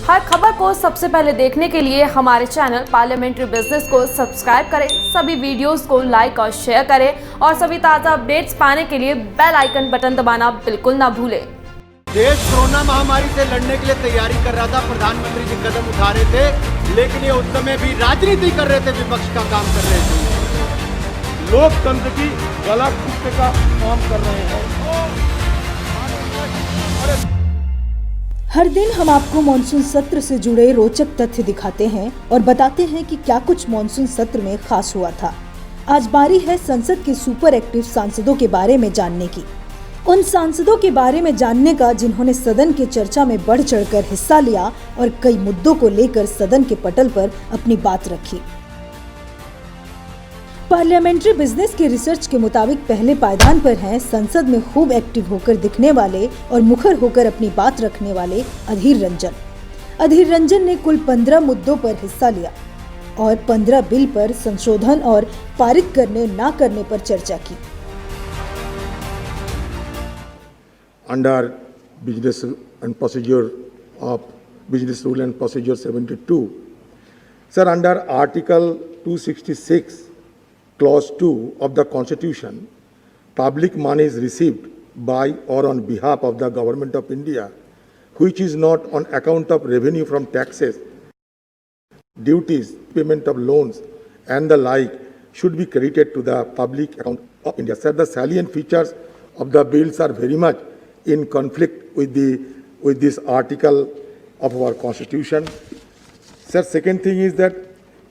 हर खबर को सबसे पहले देखने के लिए हमारे चैनल पार्लियामेंट्री बिजनेस को सब्सक्राइब करें, सभी वीडियोस को लाइक और शेयर करें और सभी ताज़ा अपडेट्स पाने के लिए बेल आइकन बटन दबाना बिल्कुल ना भूलें। देश कोरोना महामारी से लड़ने के लिए तैयारी कर रहा था, प्रधानमंत्री जी कदम उठा रहे थे, लेकिन ये उस समय भी राजनीति कर रहे थे, विपक्ष का काम कर रहे थे, लोकतंत्र की गला घोटने का काम कर रहे हैं। हर दिन हम आपको मॉनसून सत्र से जुड़े रोचक तथ्य दिखाते हैं और बताते हैं कि क्या कुछ मॉनसून सत्र में खास हुआ था। आज बारी है संसद के सुपर एक्टिव सांसदों के बारे में जानने की। उन सांसदों के बारे में जानने का जिन्होंने सदन के चर्चा में बढ़ चढ़कर हिस्सा लिया और कई मुद्दों को लेकर सदन के पटल पर अपनी बात रखी। पार्लियामेंट्री बिजनेस के रिसर्च के मुताबिक पहले पायदान पर हैं संसद में खूब एक्टिव होकर दिखने वाले और मुखर होकर अपनी बात रखने वाले अधीर रंजन। अधीर रंजन ने कुल 15 मुद्दों पर हिस्सा लिया और 15 बिल पर संशोधन और पारित करने ना करने पर चर्चा की। Under business and procedure of business rule and procedure 72, sir, under Article 266 Clause 2 of the Constitution, public money is received by or on behalf of the Government of India, which is not on account of revenue from taxes, duties, payment of loans, and the like, should be credited to the public account of India. Sir, the salient features of the bills are very much in conflict with this article of our Constitution. Sir, second thing is that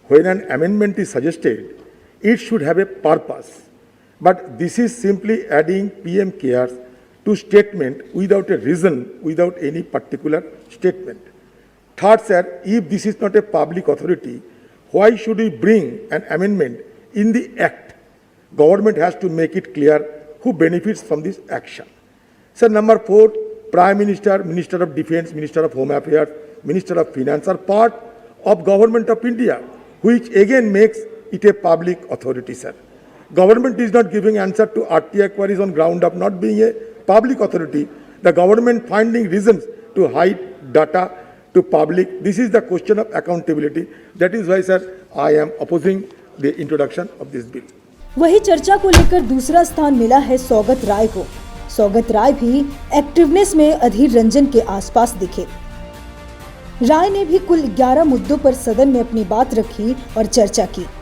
when an amendment is suggested, it should have a purpose. But this is simply adding PM cares to statement without a reason, without any particular statement. Third, sir, if this is not a public authority, why should we bring an amendment in the Act? Government has to make it clear who benefits from this action. Sir, number 4, Prime Minister, Minister of Defence, Minister of Home Affairs, Minister of Finance are part of Government of India, which again makes it a public authority, sir. Government is not giving answer to RTI queries on ground of not being a public authority. The government finding reasons to hide data to public. This is the question of accountability. That is why, sir, I am opposing the introduction of this bill. वही चर्चा को लेकर दूसरा स्थान मिला है सौगत राय को। सौगत राय भी एक्टिवनेस में अधीर रंजन के आसपास दिखे। राय ने भी कुल 11 मुद्दों पर सदन में अपनी बात रखी और चर्चा की।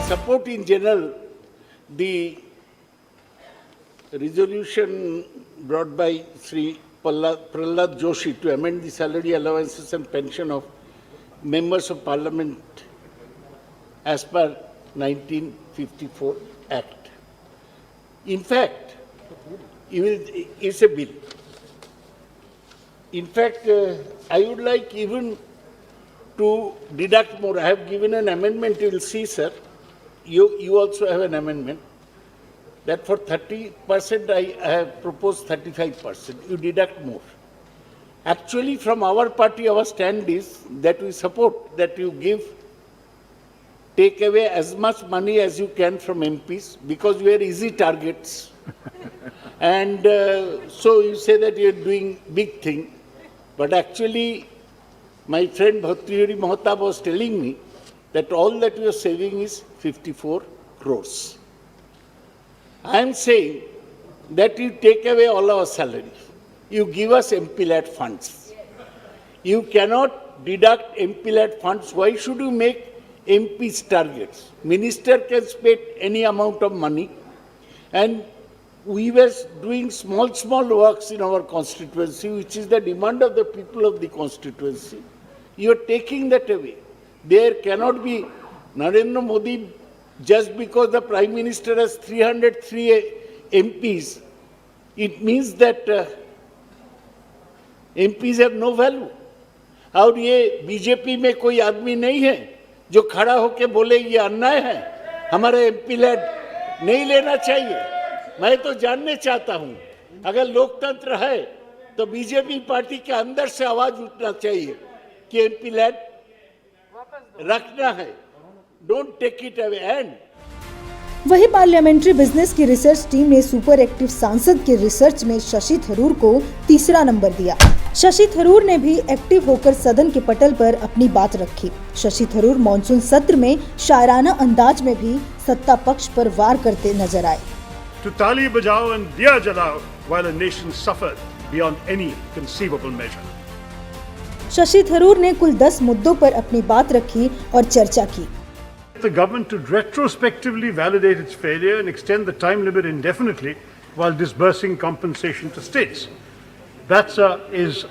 Support in general the resolution brought by Sri Prahlad Joshi to amend the salary allowances and pension of members of parliament as per 1954 Act. In fact, it's a bill. In fact, I would like even to deduct more. I have given an amendment, you will see, sir. You also have an amendment that for 30% I have proposed 35%. You deduct more. Actually, from our party, our stand is that we support that you take away as much money as you can from MPs because we are easy targets. And so you say that you are doing big thing. But actually, my friend Bhartrihari Mahtab was telling me that all that we are saving is 54 crores. I am saying that you take away all our salary. You give us MPLAD funds. You cannot deduct MPLAD funds. Why should you make MPs targets? Minister can spend any amount of money. And we were doing small works in our constituency, which is the demand of the people of the constituency. You are taking that away. There cannot be Narendra Modi, just because the Prime Minister has 303 MPs, it means that MPs have no value. और ये BJP में कोई आदमी नहीं है जो खड़ा होके बोले ये अन्याय है, हमारा MPLAD नहीं लेना चाहिए। मैं तो जानने चाहता हूं, अगर लोकतंत्र है तो बीजेपी पार्टी के अंदर से आवाज उठना चाहिए कि MPLAD रखना है, don't take it away. And वही पार्लियामेंट्री बिजनेस की रिसर्च टीम ने सुपर एक्टिव सांसद के रिसर्च में शशि थरूर को तीसरा नंबर दिया। शशि थरूर ने भी एक्टिव होकर सदन के पटल पर अपनी बात रखी। शशि थरूर मॉनसून सत्र में शायराना अंदाज में भी सत्ता पक्ष पर वार करते नजर आए। To ताली बजाओ and दिया जलाओ while a nation suffered beyond any conceivable measure. Shashi Tharoor ने कुल 10 मुद्दों पर अपनी बात रखी और चर्चा की। The government to retrospectively validate its failure and extend the time limit indefinitely while disbursing compensation to states. That is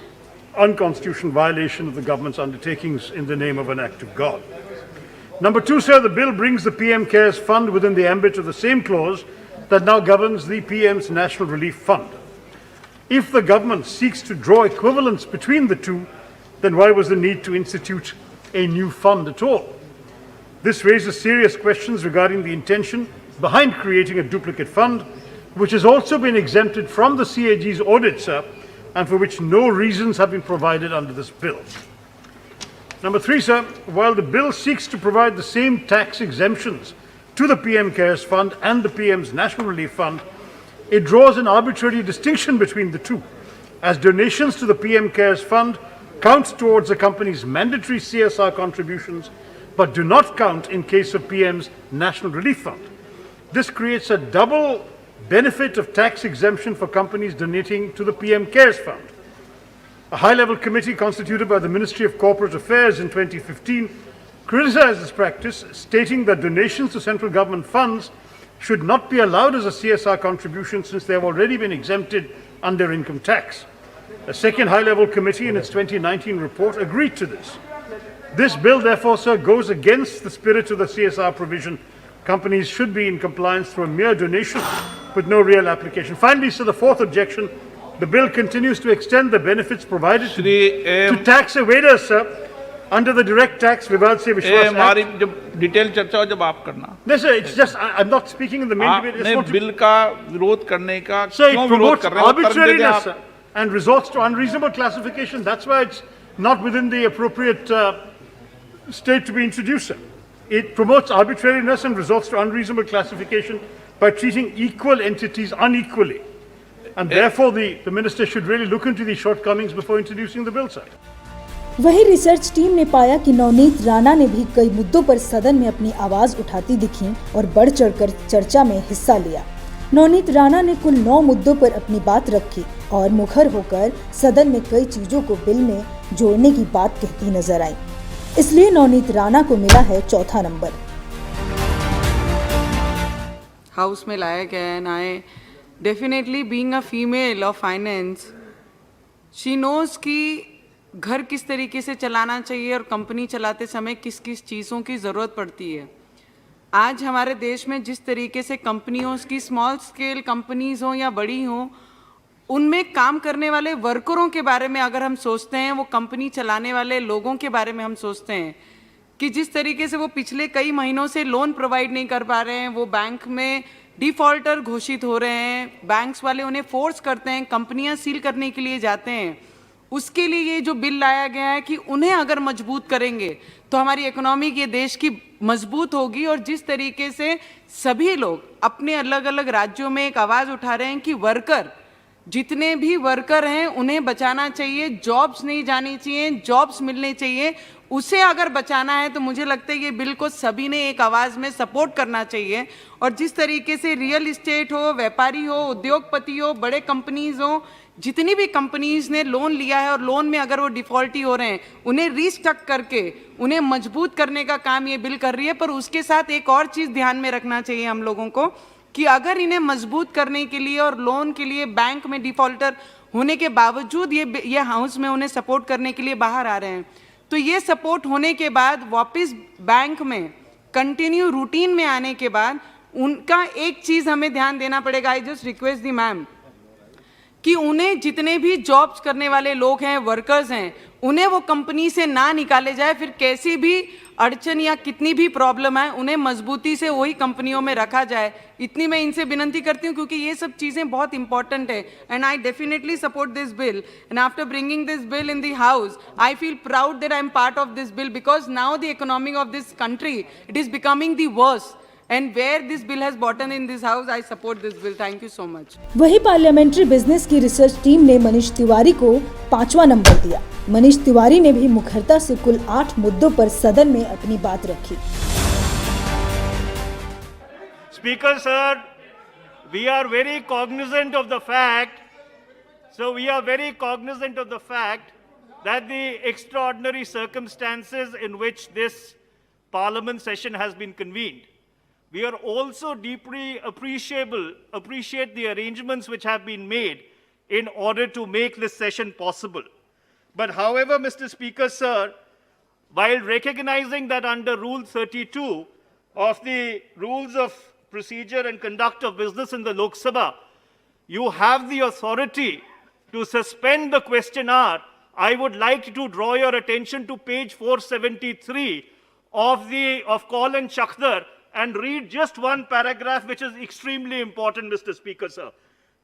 unconstitutional violation of the government's undertakings in the name of an act of God. Number two, sir, the bill brings the PM Cares Fund within the ambit of the same clause that now governs the PM's National Relief Fund. If the government seeks to draw equivalence between the two, then why was the need to institute a new fund at all? This raises serious questions regarding the intention behind creating a duplicate fund, which has also been exempted from the CAG's audit, sir, and for which no reasons have been provided under this bill. Number three, sir, while the bill seeks to provide the same tax exemptions to the PM Cares Fund and the PM's National Relief Fund, it draws an arbitrary distinction between the two, as donations to the PM Cares Fund count towards a company's mandatory CSR contributions, but do not count in case of PM's National Relief Fund. This creates a double benefit of tax exemption for companies donating to the PM Cares Fund. A high-level committee constituted by the Ministry of Corporate Affairs in 2015 criticized this practice, stating that donations to central government funds should not be allowed as a CSR contribution since they have already been exempted under income tax. A second high-level committee in its 2019 report agreed to this. This bill, therefore, sir, goes against the spirit of the CSR provision. Companies should be in compliance through a mere donation with no real application. Finally, sir, the fourth objection, the bill continues to extend the benefits provided to tax evaders, sir, under the Direct Tax Vivad Se Vishwas Act. हमारी जब detail चर्चा हो जब आप करना। No, sir, it's just, I'm not speaking in the main debate. आपने bill का विरोध करने का Sir, it क्यों विरोध promotes कर रहे हैं? arbitrariness, sir, and resorts to unreasonable classification. That's why it's not within the appropriate state to be introduced, sir. It promotes arbitrariness and resorts to unreasonable classification by treating equal entities unequally. And therefore, the minister should really look into these shortcomings before introducing the bill, sir. वही research team ने पाया कि नवनीत राणा ने भी कई मुद्दों पर सदन में अपनी आवाज उठाती दिखी और बढ़ चढ़कर चर्चा में हिस्सा लिया। नवनीत राणा ने कुल 9 मुद्दों पर अपनी बात रखी और मुखर होकर सदन में कई चीजों को बिल में जोड़ने की बात कहती नजर आई। इसलिए नवनीत राणा को मिला है चौथा नंबर। हाउस में लाया गया है ना। Definitely being a female of finance, she knows कि घर किस तरीके से चलाना चाहिए और कंपनी चलाते समय किस किस चीज़ों की ज़रूरत पड़ती है। आज हमारे देश में जिस तरीके से कंपनियों की स्मॉल स्केल कंपनीज हों या बड़ी हों, उनमें काम करने वाले वर्करों के बारे में अगर हम सोचते हैं, वो कंपनी चलाने वाले लोगों के बारे में हम सोचते हैं कि जिस तरीके से वो पिछले कई महीनों से लोन प्रोवाइड नहीं कर पा रहे हैं, वो बैंक में डिफ़ॉल्टर घोषित हो रहे हैं, बैंक्स वाले उन्हें फोर्स करते हैं, कंपनियां सील करने के लिए जाते हैं। उसके लिए ये जो बिल लाया गया है कि उन्हें अगर मजबूत करेंगे तो हमारी इकोनॉमी ये देश की मजबूत होगी। और जिस तरीके से सभी लोग अपने अलग अलग राज्यों में एक आवाज़ उठा रहे हैं कि वर्कर, जितने भी वर्कर हैं उन्हें बचाना चाहिए, जॉब्स नहीं जानी चाहिए, जॉब्स मिलने चाहिए, उसे अगर बचाना है तो मुझे लगता है ये बिल को सभी ने एक आवाज़ में सपोर्ट करना चाहिए। और जिस तरीके से रियल इस्टेट हो, व्यापारी हो, उद्योगपति हो, बड़े कंपनीज हो, जितनी भी कंपनीज ने लोन लिया है और लोन में अगर वो डिफ़ॉल्टी हो रहे हैं, उन्हें रीस्ट्रक्चर करके उन्हें मजबूत करने का काम ये बिल कर रही है। पर उसके साथ एक और चीज़ ध्यान में रखना चाहिए हम लोगों को कि अगर इन्हें मजबूत करने के लिए और लोन के लिए बैंक में डिफ़ॉल्टर होने के बावजूद ये हाउस में उन्हें सपोर्ट करने के लिए बाहर आ रहे हैं, तो ये सपोर्ट होने के बाद वापस बैंक में कंटिन्यू रूटीन में आने के बाद उनका एक चीज़ हमें ध्यान देना पड़ेगा। I just request the ma'am कि उन्हें जितने भी जॉब्स करने वाले लोग हैं, वर्कर्स हैं, उन्हें वो कंपनी से ना निकाले जाए। फिर कैसी भी अड़चन या कितनी भी प्रॉब्लम है, उन्हें मजबूती से वही कंपनियों में रखा जाए। इतनी मैं इनसे विनती करती हूँ क्योंकि ये सब चीज़ें बहुत इंपॉर्टेंट है। And I definitely support this bill. And after bringing this bill in the house, I feel proud that I am part of this bill because now the economy of this country, it is becoming the worst. And where this bill has brought in this house, I support this bill. Thank you so much. वही parliamentary business की research team ने मनीष तिवारी को 5वां number दिया। मनीष तिवारी ने भी मुखरता से कुल 8 मुद्दों पर सदन में अपनी बात रखी। Speaker sir, we are very cognizant of the fact, that the extraordinary circumstances in which this Parliament session has been convened. We are also deeply appreciate the arrangements which have been made in order to make this session possible. But however, Mr. Speaker, sir, while recognizing that under Rule 32 of the Rules of Procedure and Conduct of Business in the Lok Sabha, you have the authority to suspend the question hour, I would like to draw your attention to page 473 of Call and Chakdar and read just one paragraph which is extremely important, Mr. Speaker, sir.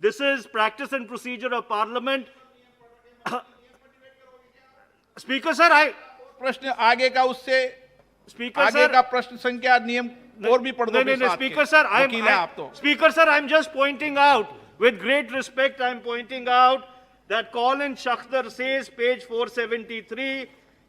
This is Practice and Procedure of Parliament. Speaker, sir, प्रश्न आगे का उससे Speaker, आगे sir, का प्रश्न संख्या नियम और भी पढ़ दो। No, Speaker, sir, Speaker, sir, I'm just pointing out, with great respect, I'm pointing out that Call and Chakdar says, page 473,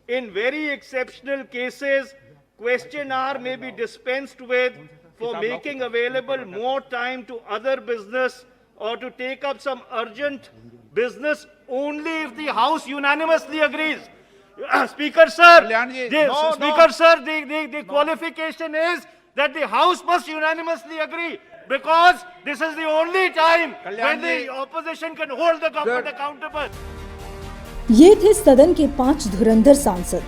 in very exceptional cases, question hour may be dispensed with for making available more time to other business or to take up some urgent business only if the House unanimously agrees. Speaker, sir, the qualification is that the House must unanimously agree, because this is the only time when the opposition can hold the government accountable. ये थे सदन के 5 धुरंधर सांसद,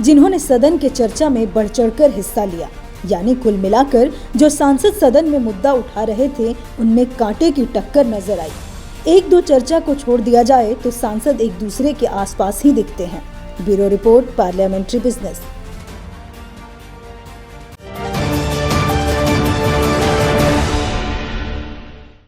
जिन्होंने सदन के चर्चा में बढ़ चढ़कर हिस्सा लिया। यानी कुल मिलाकर जो सांसद सदन में मुद्दा उठा रहे थे, उनमें कांटे की टक्कर नजर आई। 1-2 चर्चा को छोड़ दिया जाए तो सांसद एक दूसरे के आसपास ही दिखते हैं। Bureau report, parliamentary business.